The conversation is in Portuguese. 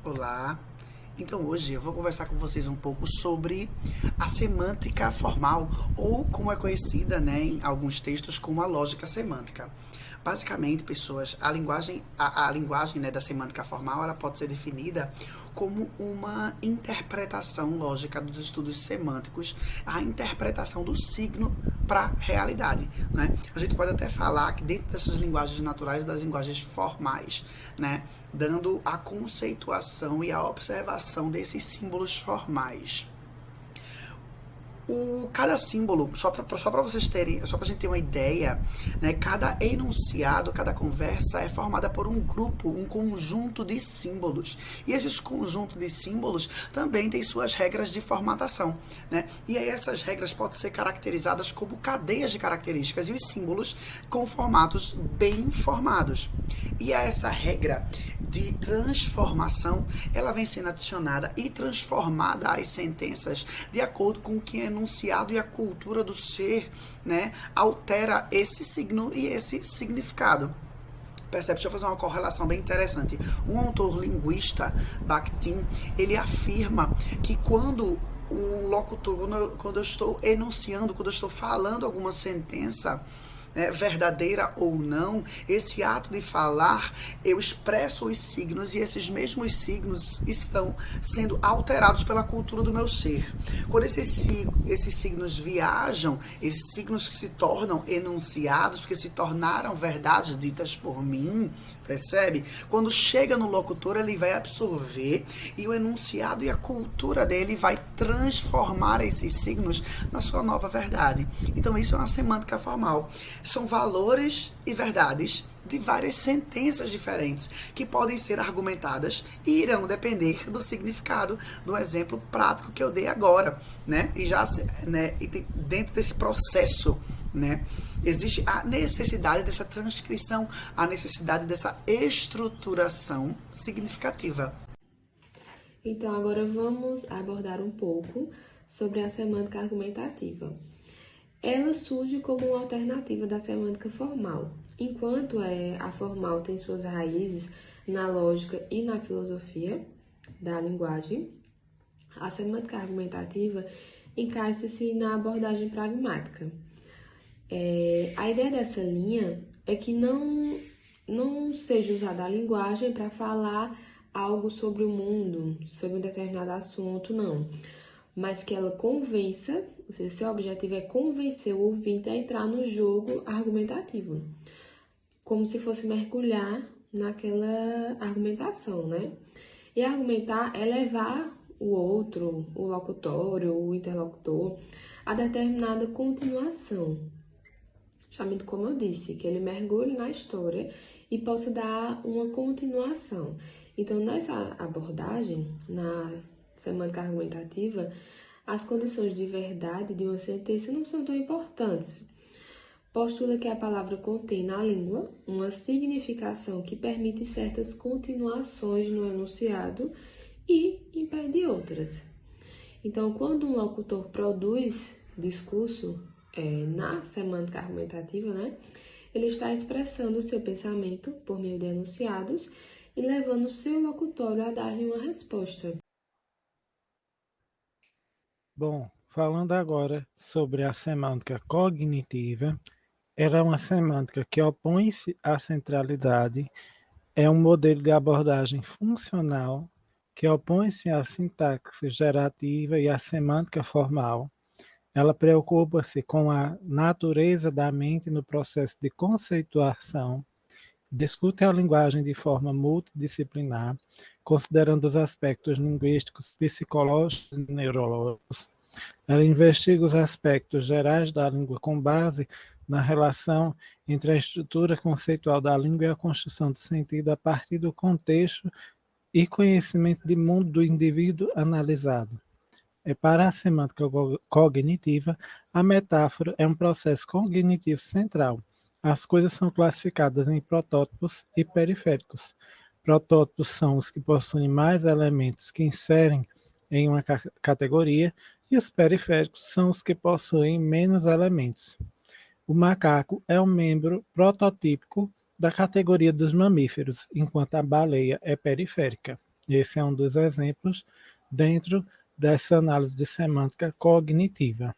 Olá, então hoje eu vou conversar com vocês um pouco sobre a semântica formal, ou como é conhecida, né, em alguns textos como a lógica semântica. Basicamente, pessoas, a linguagem, né, da semântica formal, ela pode ser definida como uma interpretação lógica dos estudos semânticos, a interpretação do signo para a realidade, né? A gente pode até falar que dentro dessas linguagens naturais, das linguagens formais, né, dando a conceituação e a observação desses símbolos formais. Cada símbolo, só para vocês terem, só para a gente ter uma ideia, né, cada enunciado, cada conversa é formada por um grupo, um conjunto de símbolos. E esses conjuntos de símbolos também têm suas regras de formatação, né? E aí essas regras podem ser caracterizadas como cadeias de características e os símbolos com formatos bem formados. E a essa regra de transformação, ela vem sendo adicionada e transformada às sentenças de acordo com o que é enunciado e a cultura do ser, né, altera esse signo e esse significado. Percebe? Deixa eu fazer uma correlação bem interessante. Um autor linguista, Bakhtin, ele afirma que quando o locutor, quando eu estou enunciando, quando eu estou falando alguma sentença, né, verdadeira ou não, esse ato de falar, eu expresso os signos e esses mesmos signos estão sendo alterados pela cultura do meu ser. Quando esses signos viajam, esses signos que se tornam enunciados, porque se tornaram verdades ditas por mim, percebe? Quando chega no locutor, ele vai absorver e o enunciado e a cultura dele vai transformar esses signos na sua nova verdade. Então isso é uma semântica formal. São valores e verdades de várias sentenças diferentes que podem ser argumentadas e irão depender do significado do exemplo prático que eu dei agora, né? E já, né, e dentro desse processo, né, existe a necessidade dessa transcrição, a necessidade dessa estruturação significativa. Então, agora vamos abordar um pouco sobre a semântica argumentativa. Ela surge como uma alternativa da semântica formal. Enquanto a formal tem suas raízes na lógica e na filosofia da linguagem, a semântica argumentativa encaixa-se na abordagem pragmática. A ideia dessa linha é que não seja usada a linguagem para falar algo sobre o mundo, sobre um determinado assunto, não. Mas que ela convença, ou seja, seu objetivo é convencer o ouvinte a entrar no jogo argumentativo, como se fosse mergulhar naquela argumentação, né? E argumentar é levar o outro, o locutório, o interlocutor, a determinada continuação. Justamente como eu disse, que ele mergulhe na história e possa dar uma continuação. Então, nessa abordagem, na semântica argumentativa, as condições de verdade de uma sentença não são tão importantes. Postula que a palavra contém na língua uma significação que permite certas continuações no enunciado e impede outras. Então, quando um locutor produz discurso na semântica argumentativa, né, ele está expressando o seu pensamento por meio de enunciados e levando o seu locutório a dar-lhe uma resposta. Bom, falando agora sobre a semântica cognitiva, ela é uma semântica que opõe-se à centralidade, é um modelo de abordagem funcional que opõe-se à sintaxe gerativa e à semântica formal. Ela preocupa-se com a natureza da mente no processo de conceituação, discute a linguagem de forma multidisciplinar, considerando os aspectos linguísticos, psicológicos e neurológicos. Ela investiga os aspectos gerais da língua com base na relação entre a estrutura conceitual da língua e a construção de sentido a partir do contexto e conhecimento de mundo do indivíduo analisado. Para a semântica cognitiva, a metáfora é um processo cognitivo central. As coisas são classificadas em protótipos e periféricos. Protótipos são os que possuem mais elementos que inserem em uma categoria, e os periféricos são os que possuem menos elementos. O macaco é um membro prototípico da categoria dos mamíferos, enquanto a baleia é periférica. Esse é um dos exemplos dentro dessa análise de semântica cognitiva.